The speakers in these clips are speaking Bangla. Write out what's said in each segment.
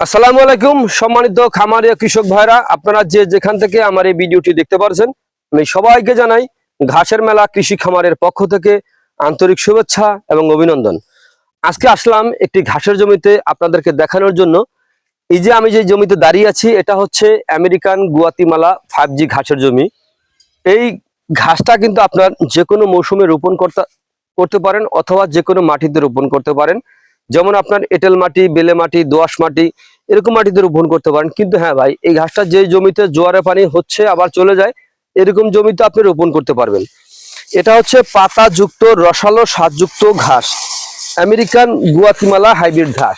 আসসালামু আলাইকুম সম্মানিত খামারি কৃষক ভাইরা, আপনারা যে যেখান থেকে আমার এই ভিডিওটি দেখতে পারছেন, আমি সবাইকে জানাই ঘাসের মেলা কৃষি খামারের পক্ষ থেকে আন্তরিক শুভেচ্ছা এবং অভিনন্দন। আজকে আসলাম একটি ঘাসের জমিতে আপনাদেরকে দেখানোর জন্য। এই যে আমি যে জমিতে দাঁড়িয়ে আছি, এটা হচ্ছে আমেরিকান গুয়াতিমালা 5G ঘাসের জমি। এই ঘাসটা কিন্তু আপনার যে কোনো মৌসুমে রোপণ করতে পারেন অথবা যে কোনো মাটিতে রোপণ করতে পারেন। যেমন আপনার এঁটেল মাটি, বেলে মাটি, দোআঁশ মাটি, এরকম মাটিতে রোপণ করতে পারেন। কিন্তু হ্যাঁ ভাই, এই ঘাসটা যে জমিতে জোয়ারে পানি হচ্ছে আবার চলে যায়, এরকম জমিতে আপনি রোপণ করতে পারবেন। এটা হচ্ছে পাতাযুক্ত রসালো স্বাদযুক্ত ঘাস, আমেরিকান গুয়াতিমালা হাইব্রিড ঘাস।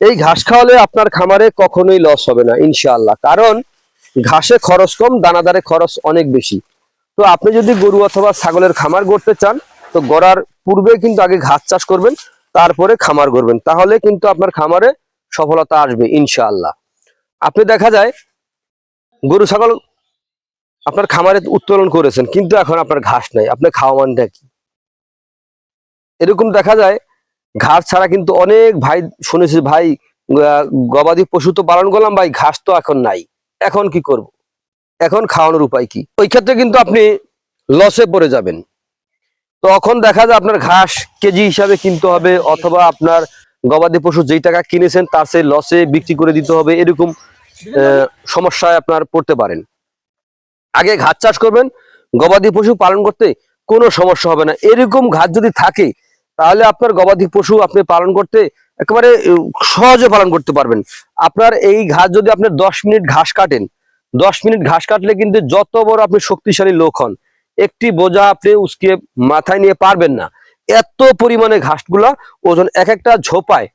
এই ঘাস খাওয়ালে আপনার খামারে কখনোই লস হবে না ইনশাআল্লাহ, কারণ ঘাসে খরচ কম, দানাদারে খরচ অনেক বেশি। তো আপনি যদি গরু অথবা ছাগলের খামার করতে চান, তো গড়ার পূর্বে কিন্তু আগে ঘাস চাষ করবেন, তারপরে খামার করবেন, তাহলে কিন্তু আপনার খামারে সফলতা আসবে ইনশাআল্লাহ। আপনি দেখা যায় গরু ছাগল আপনার খামারে উত্তোলন করেছেন, কিন্তু এখন আপনার ঘাস নাই, আপনি খাওয়া মানটা কি? এরকম দেখা যায়। ঘাস ছাড়া কিন্তু অনেক ভাই শুনেছি, ভাই গবাদি পশু তো পালন করলাম ভাই, ঘাস তো এখন নাই, এখন কি করব? এখন খাওয়ানোর উপায় কি? ওই ক্ষেত্রে কিন্তু আপনি লসে পড়ে যাবেন। তখন দেখা যায় আপনার ঘাস কেজি হিসাবে কিনতে হবে, অথবা আপনার গবাদি পশু যেই টাকা কিনেছেন তার সেই লসে বিক্রি করে দিতে হবে। এরকম সমস্যায় আপনার পড়তে পারেন। আগে ঘাস চাষ করবেন, গবাদি পশু পালন করতে কোনো সমস্যা হবে না। এরকম ঘাস যদি থাকে, তাহলে আপনার গবাদি পশু আপনি পালন করতে একেবারে সহজে পালন করতে পারবেন। আপনার এই ঘাস যদি আপনি 10 মিনিট ঘাস কাটেন, 10 মিনিট ঘাস কাটলে কিন্তু যত বড় আপনি শক্তিশালী লোক হন, একটি বোঝা আপনি উসকে মাথায় নিয়ে পারবেন না। এত পরিমাণে ঘাসগুলা ওজন, এক একটা ঝোপায়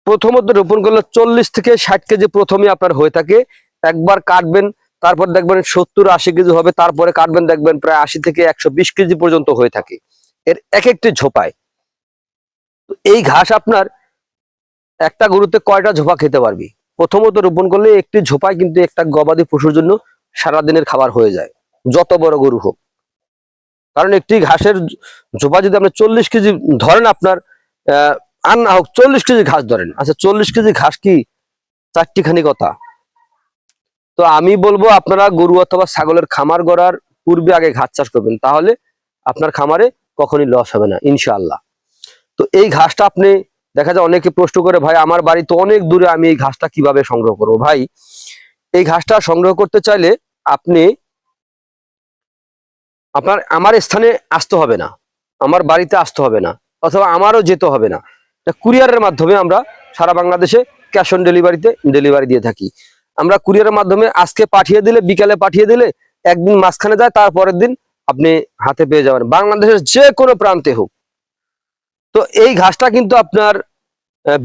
প্রথমত রোপণ করলে 40 থেকে 60 কেজি প্রথমে আপনার হয়ে থাকে। একবার কাটবেন, তারপর দেখবেন 70-80 কেজি হবে, তারপরে কাটবেন দেখবেন প্রায় 80 থেকে 120 কেজি পর্যন্ত হয়ে থাকে এর এক একটি ঝোপায়। এই ঘাস আপনার একটা গরুতে কয়টা ঝোপা খেতে পারবি? প্রথমত রোপণ করলে একটি ঝোপায় কিন্তু একটা গবাদি পশুর জন্য সারাদিনের খাবার হয়ে যায়, যত বড় গরু হোক। কারণ একটি ঘাসের ঝোপা যদি আপনি 40 কেজি ধরেন, আপনার আর না হোক 40 কেজি ঘাস ধরেন, আচ্ছা 40 কেজি ঘাস কি চারটিখানি কথা? তো আমি বলবো আপনারা গরু অথবা ছাগলের খামার গড়ার পূর্বে আগে ঘাস চাষ করবেন, তাহলে আপনার খামারে কখনই লস হবে না ইনশাআল্লাহ। তো এই ঘাসটা আপনি দেখা যায় অনেকে প্রশ্ন করে, ভাই আমার বাড়ি তো অনেক দূরে, আমি এই ঘাসটা কিভাবে সংগ্রহ করবো? ভাই, এই ঘাসটা সংগ্রহ করতে চাইলে আপনি আমার স্থানে আসতে হবে না, আমার বাড়িতে আসতে হবে না, অথবা আমারও যেতে হবে না। কুরিয়ারের মাধ্যমে আমরা সারা বাংলাদেশে ক্যাশ অন ডেলিভারি দিয়ে থাকি। আমরা কুরিয়ারের মাধ্যমে আজকে পাঠিয়ে দিলে, বিকালে পাঠিয়ে দিলে, একদিন মাঝখানে যায়, তারপরের দিন আপনি হাতে পেয়ে যাবেন, বাংলাদেশের যে কোনো প্রান্তে হোক। তো এই ঘাসটা কিন্তু আপনার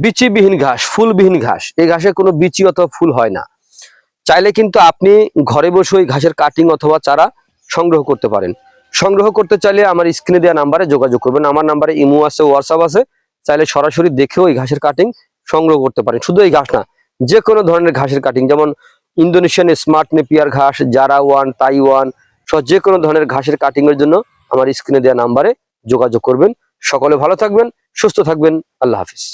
বিচিবিহীন ঘাস, ফুলবিহীন ঘাস। এই ঘাসে কোনো বিচি অথবা ফুল হয় না। চাইলে কিন্তু আপনি ঘরে বসে ওই ঘাসের কাটিং অথবা চারা সংগ্রহ করতে পারেন। সংগ্রহ করতে চাইলে আমার স্ক্রিনে দেওয়া নাম্বারে যোগাযোগ করবেন। আমার নাম্বারে ইমো আছে, হোয়াটসঅ্যাপ আছে, চাইলে সরাসরি দেখেও এই ঘাসের কাটিং সংগ্রহ করতে পারেন। শুধু এই ঘাস না, যে কোনো ধরনের ঘাসের কাটিং, যেমন ইন্দোনেশিয়ান স্মার্ট নেপিয়ার ঘাস, জারা ওয়ান, তাইওয়ান সহ যে কোনো ধরনের ঘাসের কাটিং এর জন্য আমার স্ক্রিনে দেওয়া নাম্বারে যোগাযোগ করবেন। সকলে ভালো থাকবেন, সুস্থ থাকবেন। আল্লাহ হাফিজ।